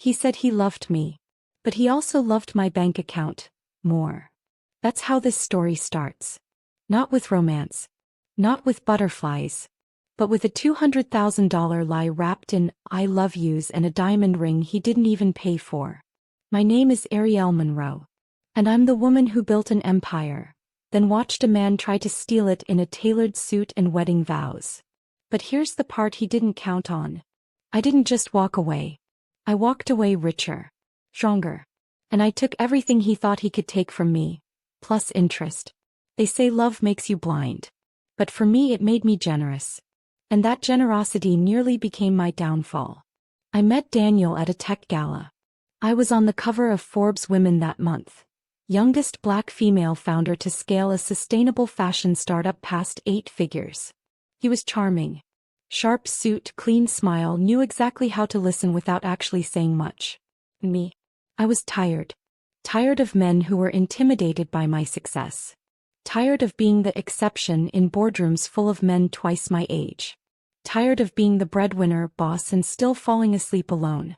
He said he loved me. But he also loved my bank account more. That's how this story starts. Not with romance. Not with butterflies. But with a $200,000 lie wrapped in I love yous and a diamond ring he didn't even pay for. My name is Ariel Monroe. And I'm the woman who built an empire, then watched a man try to steal it in a tailored suit and wedding vows. But here's the part he didn't count on. I didn't just walk away. I walked away richer. Stronger. And I took everything he thought he could take from me, plus interest. They say love makes you blind. But for me it made me generous. And that generosity nearly became my downfall. I met Daniel at a tech gala. I was on the cover of Forbes Women that month. Youngest Black female founder to scale a sustainable fashion startup past 8 figures. He was charming. Sharp suit, clean smile, knew exactly how to listen without actually saying much. Me. I was tired. Tired of men who were intimidated by my success. Tired of being the exception in boardrooms full of men twice my age. Tired of being the breadwinner, boss, and still falling asleep alone.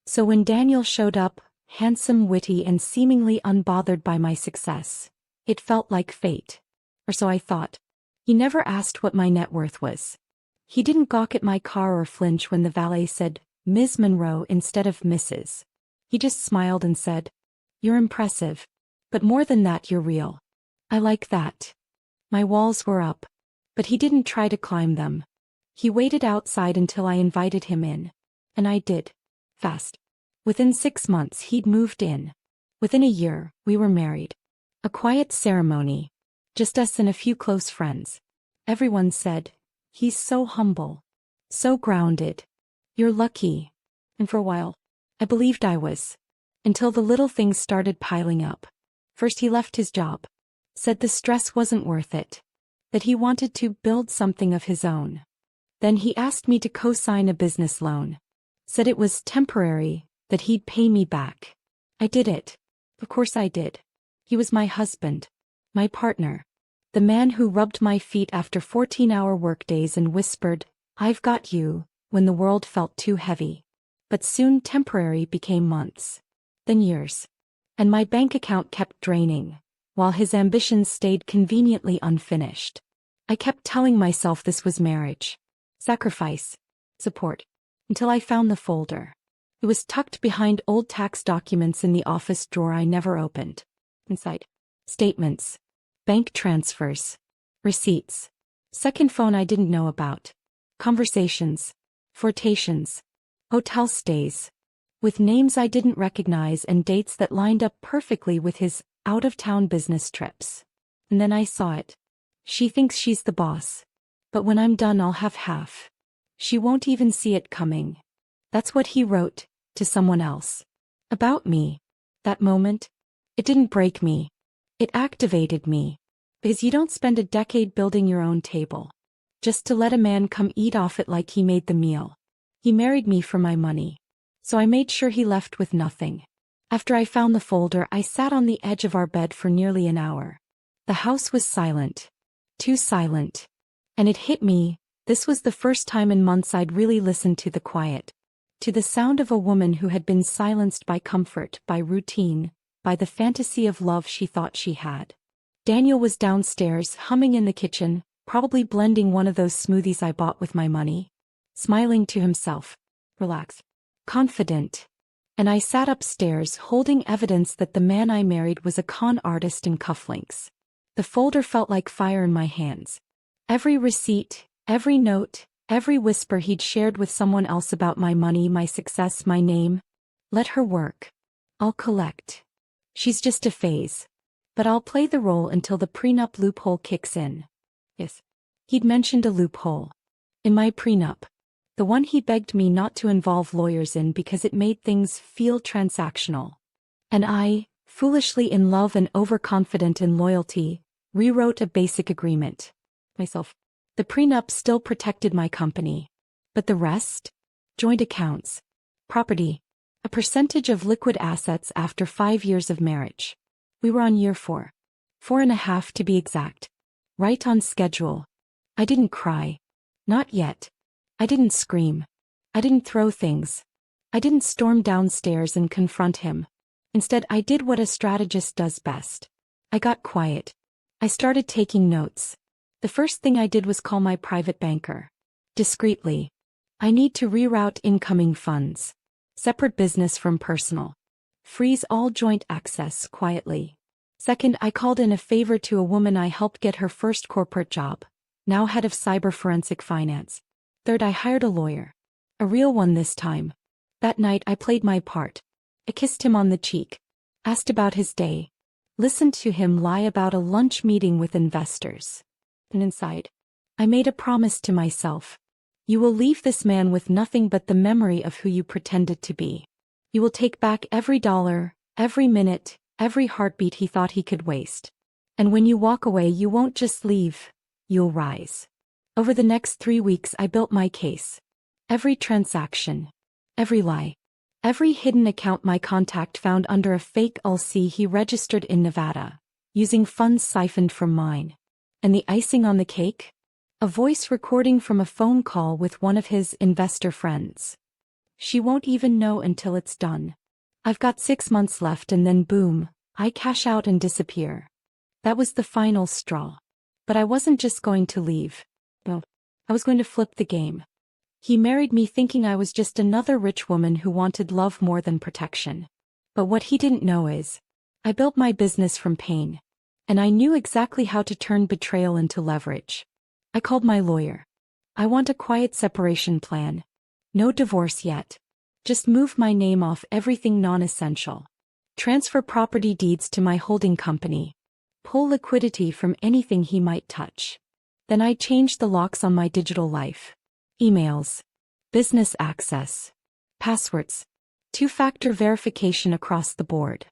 So when Daniel showed up, handsome, witty, and seemingly unbothered by my success, it felt like fate. Or so I thought. He never asked what my net worth was. He didn't gawk at my car or flinch when the valet said, Ms. Monroe instead of Mrs. He just smiled and said, "You're impressive. But more than that, you're real. I like that." My walls were up. But he didn't try to climb them. He waited outside until I invited him in. And I did. Fast. Within 6 months he'd moved in. Within a year, we were married. A quiet ceremony. Just us and a few close friends. Everyone said, "He's so humble. So grounded. You're lucky." And for a while, I believed I was. Until the little things started piling up. First he left his job. Said the stress wasn't worth it. That he wanted to build something of his own. Then he asked me to co-sign a business loan. Said it was temporary, that he'd pay me back. I did it. Of course I did. He was my husband. My partner. The man who rubbed my feet after 14-hour workdays and whispered, "I've got you," when the world felt too heavy. But soon temporary became months. Then years. And my bank account kept draining, while his ambitions stayed conveniently unfinished. I kept telling myself this was marriage. Sacrifice. Support. Until I found the folder. It was tucked behind old tax documents in the office drawer I never opened. Inside. Statements. Bank transfers. Receipts. Second phone I didn't know about. Conversations. Flirtations. Hotel stays. With names I didn't recognize and dates that lined up perfectly with his out-of-town business trips. And then I saw it. She thinks she's the boss. But when I'm done I'll have half. She won't even see it coming. That's what he wrote, to someone else. About me. That moment. It didn't break me. It activated me. Because you don't spend a decade building your own table. Just to let a man come eat off it like he made the meal. He married me for my money. So I made sure he left with nothing. After I found the folder, I sat on the edge of our bed for nearly an hour. The house was silent. Too silent. And it hit me, this was the first time in months I'd really listened to the quiet. To the sound of a woman who had been silenced by comfort, by routine, by the fantasy of love she thought she had. Daniel was downstairs, humming in the kitchen, probably blending one of those smoothies I bought with my money. Smiling to himself. Relaxed. Confident. And I sat upstairs holding evidence that the man I married was a con artist in cufflinks. The folder felt like fire in my hands. Every receipt, every note, every whisper he'd shared with someone else about my money, my success, my name. Let her work. I'll collect. She's just a phase. But I'll play the role until the prenup loophole kicks in. Yes. He'd mentioned a loophole. In my prenup. The one he begged me not to involve lawyers in because it made things feel transactional. And I, foolishly in love and overconfident in loyalty, rewrote a basic agreement. Myself. The prenup still protected my company. But the rest? Joint accounts. Property. A percentage of liquid assets after 5 years of marriage. We were on year 4. 4.5 to be exact. Right on schedule. I didn't cry. Not yet. I didn't scream. I didn't throw things. I didn't storm downstairs and confront him. Instead, I did what a strategist does best. I got quiet. I started taking notes. The first thing I did was call my private banker. Discreetly. I need to reroute incoming funds. Separate business from personal. Freeze all joint access quietly. Second, I called in a favor to a woman I helped get her first corporate job, now head of cyber forensic finance. Third, I hired a lawyer. A real one this time. That night I played my part. I kissed him on the cheek. Asked about his day. Listened to him lie about a lunch meeting with investors. And inside, I made a promise to myself. You will leave this man with nothing but the memory of who you pretended to be. You will take back every dollar, every minute, every heartbeat he thought he could waste. And when you walk away, you won't just leave, you'll rise. Over the next 3 weeks, I built my case. Every transaction, every lie, every hidden account my contact found under a fake LLC he registered in Nevada, using funds siphoned from mine. And the icing on the cake? A voice recording from a phone call with one of his investor friends. She won't even know until it's done. I've got 6 months left and then boom, I cash out and disappear. That was the final straw. But I wasn't just going to leave. No, I was going to flip the game. He married me thinking I was just another rich woman who wanted love more than protection. But what he didn't know is, I built my business from pain. And I knew exactly how to turn betrayal into leverage. I called my lawyer. I want a quiet separation plan. No divorce yet. Just move my name off everything non-essential. Transfer property deeds to my holding company. Pull liquidity from anything he might touch. Then I changed the locks on my digital life. Emails. Business access. Passwords. 2-factor verification across the board.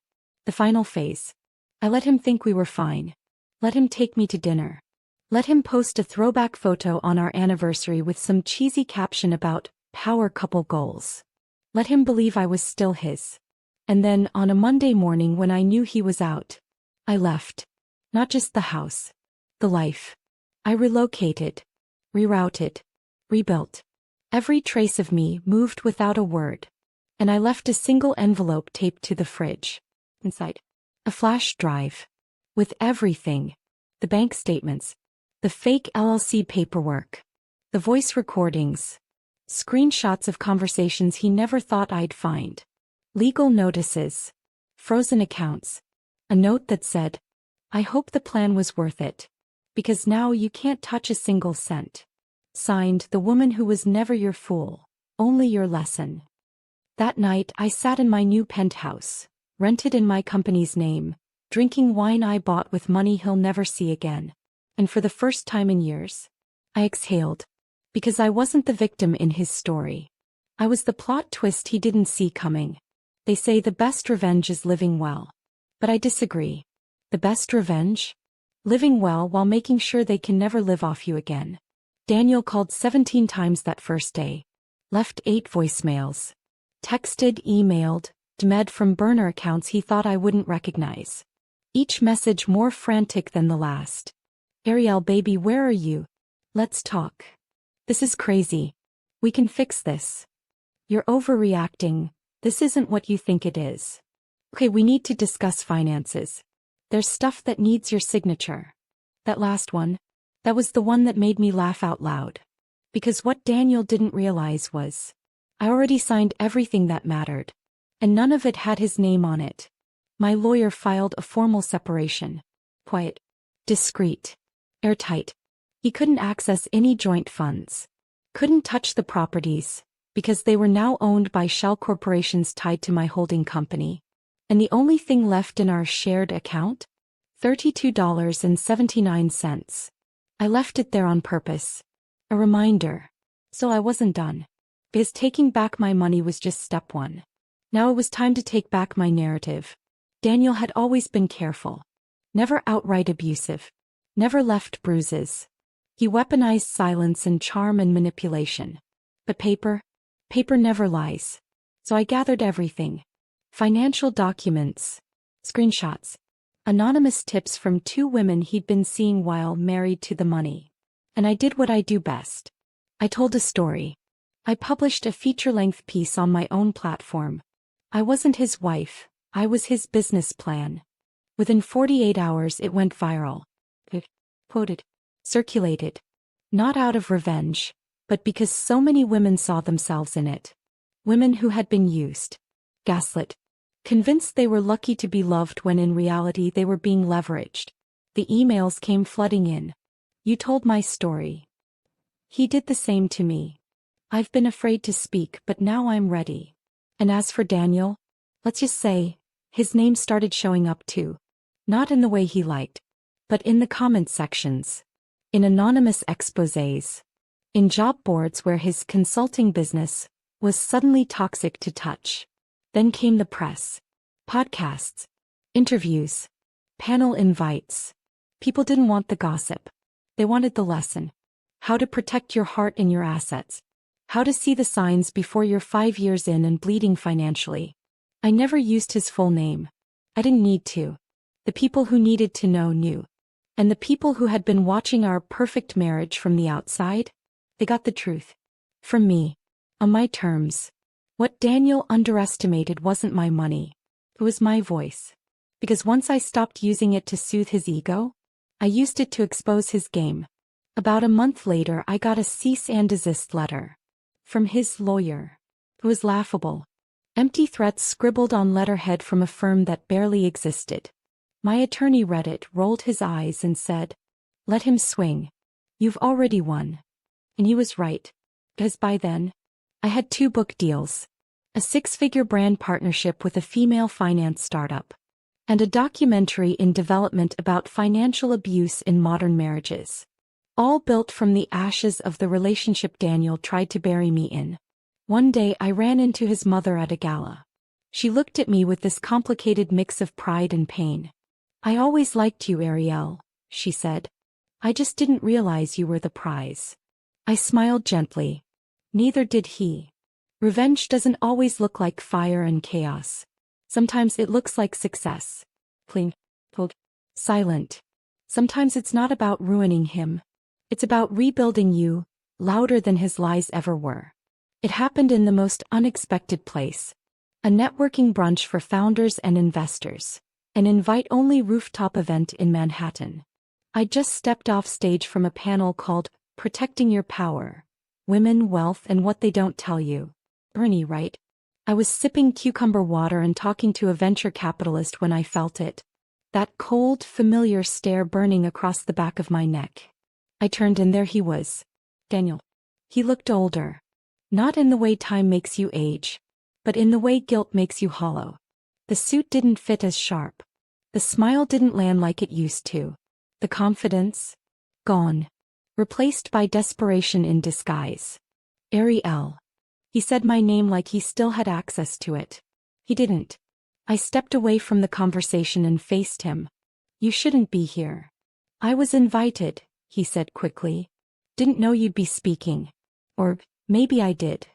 The final phase. I let him think we were fine. Let him take me to dinner. Let him post a throwback photo on our anniversary with some cheesy caption about power couple goals. Let him believe I was still his. And then, on a Monday morning when I knew he was out, I left. Not just the house. The life. I relocated. Rerouted. Rebuilt. Every trace of me moved without a word. And I left a single envelope taped to the fridge. Inside, a flash drive. With everything. The bank statements. The fake LLC paperwork. The voice recordings. Screenshots of conversations he never thought I'd find. Legal notices. Frozen accounts. A note that said, I hope the plan was worth it. Because now you can't touch a single cent. Signed, the woman who was never your fool, only your lesson. That night I sat in my new penthouse, rented in my company's name, drinking wine I bought with money he'll never see again. And for the first time in years, I exhaled. Because I wasn't the victim in his story. I was the plot twist he didn't see coming. They say the best revenge is living well. But I disagree. The best revenge? Living well while making sure they can never live off you again. Daniel called 17 times that first day. Left 8 voicemails. Texted, emailed, DM'd from burner accounts he thought I wouldn't recognize. Each message more frantic than the last. Ariel, baby, where are you? Let's talk. This is crazy. We can fix this. You're overreacting. This isn't what you think it is. Okay, we need to discuss finances. There's stuff that needs your signature. That last one, that was the one that made me laugh out loud. Because what Daniel didn't realize was, I already signed everything that mattered. And none of it had his name on it. My lawyer filed a formal separation. Quiet. Discreet. Airtight. He couldn't access any joint funds. Couldn't touch the properties, because they were now owned by shell corporations tied to my holding company. And the only thing left in our shared account? $32.79. I left it there on purpose. A reminder. So I wasn't done. Because taking back my money was just step 1. Now it was time to take back my narrative. Daniel had always been careful. Never outright abusive. Never left bruises. He weaponized silence and charm and manipulation. But paper never lies. So I gathered everything. Financial documents. Screenshots. Anonymous tips from 2 women he'd been seeing while married to the money. And I did what I do best. I told a story. I published a feature-length piece on my own platform. I wasn't his wife, I was his business plan. Within 48 hours it went viral. It quoted, circulated. Not out of revenge, but because so many women saw themselves in it. Women who had been used, gaslit, convinced they were lucky to be loved when in reality they were being leveraged. The emails came flooding in. You told my story. He did the same to me. I've been afraid to speak, but now I'm ready. And as for Daniel, let's just say, his name started showing up too. Not in the way he liked, but in the comment sections. In anonymous exposés. In job boards where his consulting business was suddenly toxic to touch. Then came the press. Podcasts. Interviews. Panel invites. People didn't want the gossip. They wanted the lesson. How to protect your heart and your assets. How to see the signs before you're 5 years in and bleeding financially. I never used his full name. I didn't need to. The people who needed to know knew. And the people who had been watching our perfect marriage from the outside, they got the truth. From me. On my terms. What Daniel underestimated wasn't my money. It was my voice. Because once I stopped using it to soothe his ego, I used it to expose his game. About a month later I got a cease and desist letter. From his lawyer. It was laughable. Empty threats scribbled on letterhead from a firm that barely existed. My attorney read it, rolled his eyes and said, "Let him swing. You've already won." And he was right. Because by then, I had 2 book deals. A 6-figure brand partnership with a female finance startup. And a documentary in development about financial abuse in modern marriages. All built from the ashes of the relationship Daniel tried to bury me in. One day I ran into his mother at a gala. She looked at me with this complicated mix of pride and pain. "I always liked you, Ariel," she said. "I just didn't realize you were the prize." I smiled gently. Neither did he. Revenge doesn't always look like fire and chaos. Sometimes it looks like success. Clean, cold, silent. Sometimes it's not about ruining him. It's about rebuilding you, louder than his lies ever were. It happened in the most unexpected place. A networking brunch for founders and investors. An invite-only rooftop event in Manhattan. I just stepped off stage from a panel called Protecting Your Power. Women, Wealth, and What They Don't Tell You. Bernie, right? I was sipping cucumber water and talking to a venture capitalist when I felt it. That cold, familiar stare burning across the back of my neck. I turned and there he was. Daniel. He looked older. Not in the way time makes you age, but in the way guilt makes you hollow. The suit didn't fit as sharp. The smile didn't land like it used to. The confidence? Gone. Replaced by desperation in disguise. Ariel. He said my name like he still had access to it. He didn't. I stepped away from the conversation and faced him. "You shouldn't be here." "I was invited," he said quickly. "Didn't know you'd be speaking. Or maybe I did."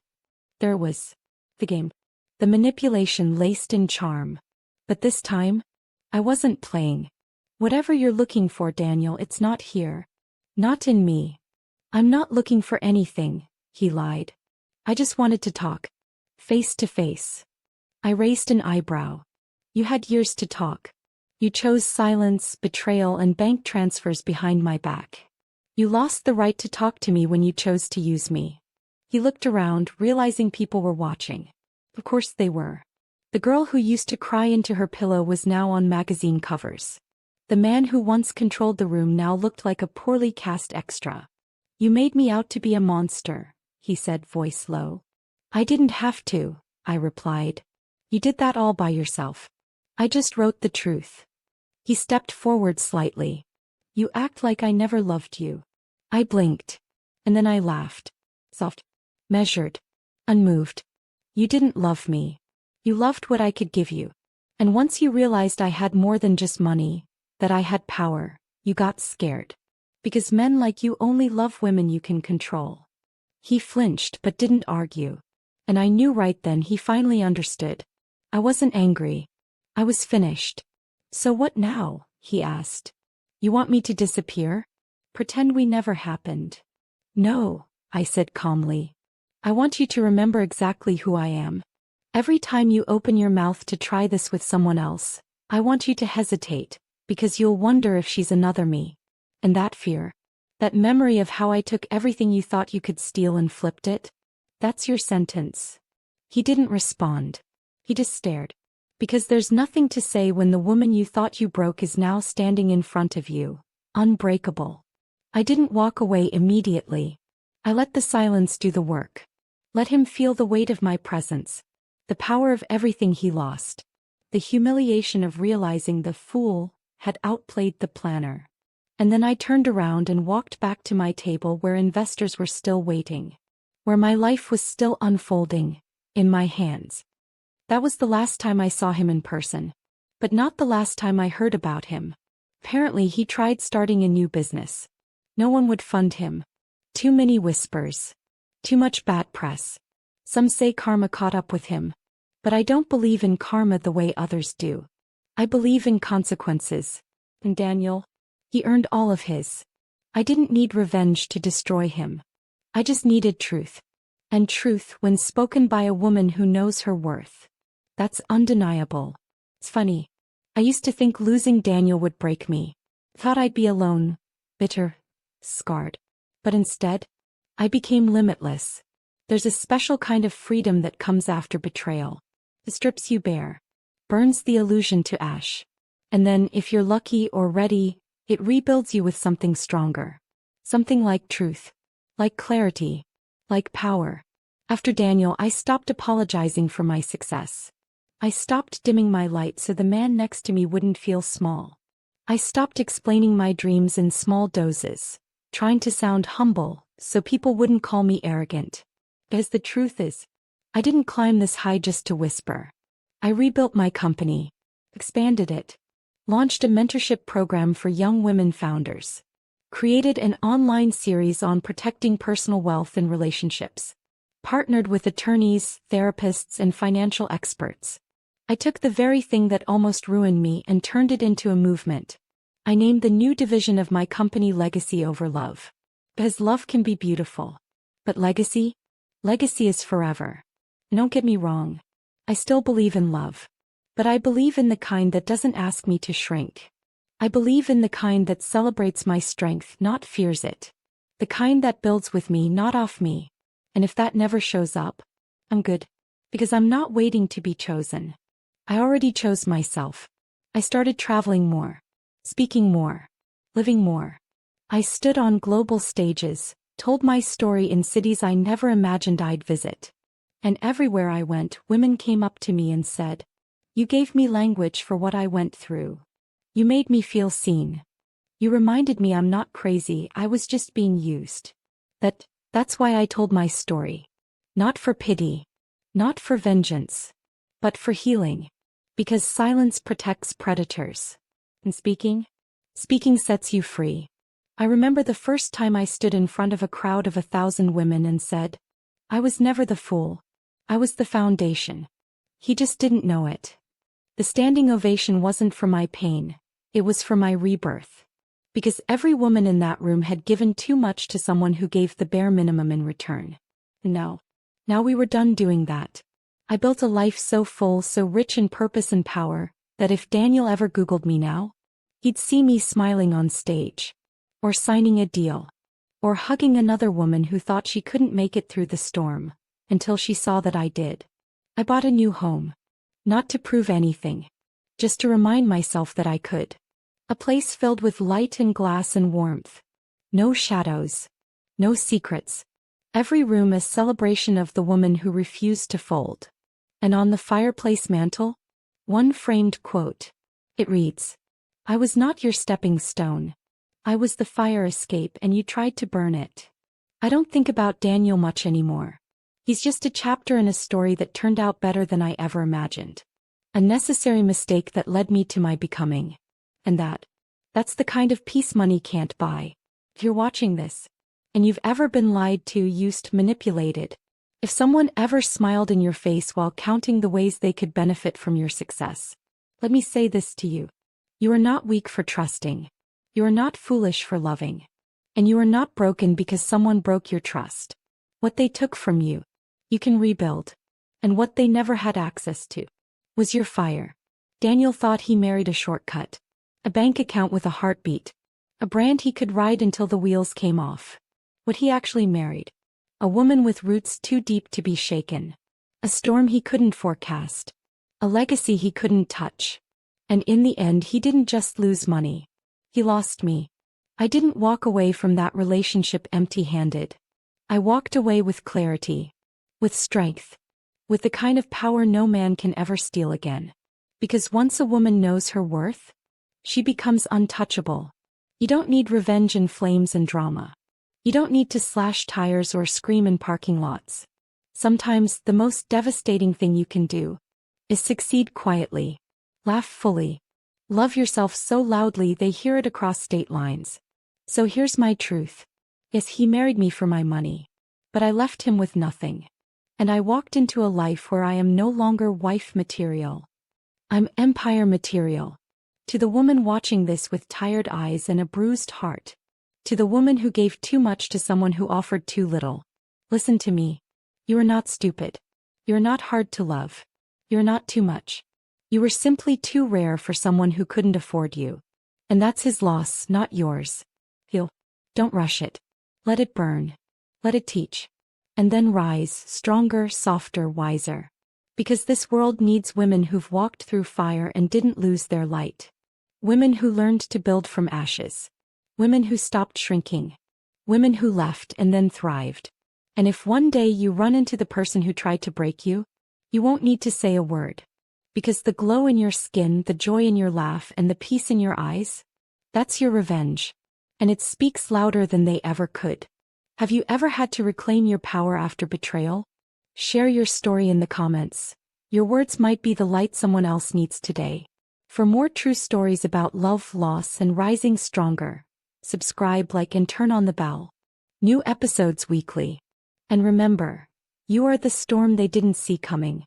There was. The game. The manipulation laced in charm. But this time, I wasn't playing. "Whatever you're looking for, Daniel, it's not here. Not in me." "I'm not looking for anything," he lied. "I just wanted to talk. Face to face." I raised an eyebrow. "You had years to talk. You chose silence, betrayal, and bank transfers behind my back. You lost the right to talk to me when you chose to use me." He looked around, realizing people were watching. Of course they were. The girl who used to cry into her pillow was now on magazine covers. The man who once controlled the room now looked like a poorly cast extra. "You made me out to be a monster," he said, voice low. "I didn't have to," I replied. "You did that all by yourself. I just wrote the truth." He stepped forward slightly. "You act like I never loved you." I blinked. And then I laughed. Soft. Measured. Unmoved. "You didn't love me. You loved what I could give you. And once you realized I had more than just money, that I had power, you got scared. Because men like you only love women you can control." He flinched but didn't argue. And I knew right then he finally understood. I wasn't angry. I was finished. "So what now?" he asked. "You want me to disappear? Pretend we never happened?" "No," I said calmly. I want you to remember exactly who I am. Every time you open your mouth to try this with someone else, I want you to hesitate, because you'll wonder if she's another me. And that fear, that memory of how I took everything you thought you could steal and flipped it, that's your sentence. He didn't respond. He just stared. Because there's nothing to say when the woman you thought you broke is now standing in front of you, unbreakable. I didn't walk away immediately. I let the silence do the work. Let him feel the weight of my presence, the power of everything he lost, the humiliation of realizing the fool had outplayed the planner. And then I turned around and walked back to my table where investors were still waiting, where my life was still unfolding, in my hands. That was the last time I saw him in person. But not the last time I heard about him. Apparently he tried starting a new business. No one would fund him. Too many whispers. Too much bad press. Some say karma caught up with him. But I don't believe in karma the way others do. I believe in consequences. And Daniel? He earned all of his. I didn't need revenge to destroy him. I just needed truth. And truth, when spoken by a woman who knows her worth, that's undeniable. It's funny. I used to think losing Daniel would break me. Thought I'd be alone, bitter, scarred. But instead, I became limitless. There's a special kind of freedom that comes after betrayal. It strips you bare, burns the illusion to ash. And then, if you're lucky or ready, it rebuilds you with something stronger. Something like truth. Like clarity. Like power. After Daniel, I stopped apologizing for my success. I stopped dimming my light so the man next to me wouldn't feel small. I stopped explaining my dreams in small doses, trying to sound humble so people wouldn't call me arrogant. Because the truth is, I didn't climb this high just to whisper. I rebuilt my company, expanded it, launched a mentorship program for young women founders, created an online series on protecting personal wealth and relationships, partnered with attorneys, therapists, and financial experts. I took the very thing that almost ruined me and turned it into a movement. I named the new division of my company Legacy Over Love. Because love can be beautiful. But legacy? Legacy is forever. And don't get me wrong. I still believe in love. But I believe in the kind that doesn't ask me to shrink. I believe in the kind that celebrates my strength, not fears it. The kind that builds with me, not off me. And if that never shows up, I'm good. Because I'm not waiting to be chosen. I already chose myself. I started traveling more, speaking more, living more. I stood on global stages, told my story in cities I never imagined I'd visit. And everywhere I went, women came up to me and said, "You gave me language for what I went through. You made me feel seen. You reminded me I'm not crazy, I was just being used." That's why I told my story. Not for pity, not for vengeance, but for healing. Because silence protects predators. And speaking sets you free. I remember the first time I stood in front of a crowd of 1,000 women and said, I was never the fool. I was the foundation. He just didn't know it. The standing ovation wasn't for my pain. It was for my rebirth. Because every woman in that room had given too much to someone who gave the bare minimum in return. Now we were done doing that. I built a life so full, so rich in purpose and power, that if Daniel ever Googled me now, he'd see me smiling on stage, or signing a deal, or hugging another woman who thought she couldn't make it through the storm, until she saw that I did. I bought a new home. Not to prove anything. Just to remind myself that I could. A place filled with light and glass and warmth. No shadows. No secrets. Every room a celebration of the woman who refused to fold. And on the fireplace mantel, one framed quote. It reads, "I was not your stepping stone. I was the fire escape and you tried to burn it." I don't think about Daniel much anymore. He's just a chapter in a story that turned out better than I ever imagined. A necessary mistake that led me to my becoming. And that's the kind of peace money can't buy. If you're watching this, and you've ever been lied to, used, manipulated, if someone ever smiled in your face while counting the ways they could benefit from your success, let me say this to you. You are not weak for trusting. You are not foolish for loving. And you are not broken because someone broke your trust. What they took from you, You can rebuild. And what they never had access to was your fire. Daniel thought he married a shortcut. A bank account with a heartbeat. A brand he could ride until the wheels came off. What he actually married. A woman with roots too deep to be shaken. A storm he couldn't forecast. A legacy he couldn't touch. And in the end, he didn't just lose money. He lost me. I didn't walk away from that relationship empty-handed. I walked away with clarity. With strength. With the kind of power no man can ever steal again. Because once a woman knows her worth, she becomes untouchable. You don't need revenge and flames and drama. You don't need to slash tires or scream in parking lots. Sometimes the most devastating thing you can do is succeed quietly, laugh fully, love yourself so loudly they hear it across state lines. So here's my truth. Yes, he married me for my money, but I left him with nothing. And I walked into a life where I am no longer wife material. I'm empire material. To the woman watching this with tired eyes and a bruised heart. To the woman who gave too much to someone who offered too little. Listen to me. You are not stupid. You're not hard to love. You're not too much. You were simply too rare for someone who couldn't afford you. And that's his loss, not yours. Heal. Don't rush it. Let it burn. Let it teach. And then rise, stronger, softer, wiser. Because this world needs women who've walked through fire and didn't lose their light. Women who learned to build from ashes. Women who stopped shrinking. Women who left and then thrived. And if one day you run into the person who tried to break you, you won't need to say a word. Because the glow in your skin, the joy in your laugh, and the peace in your eyes, that's your revenge. And it speaks louder than they ever could. Have you ever had to reclaim your power after betrayal? Share your story in the comments. Your words might be the light someone else needs today. For more true stories about love, loss, and rising stronger, subscribe, like, and turn on the bell. New episodes weekly. And remember, you are the storm they didn't see coming.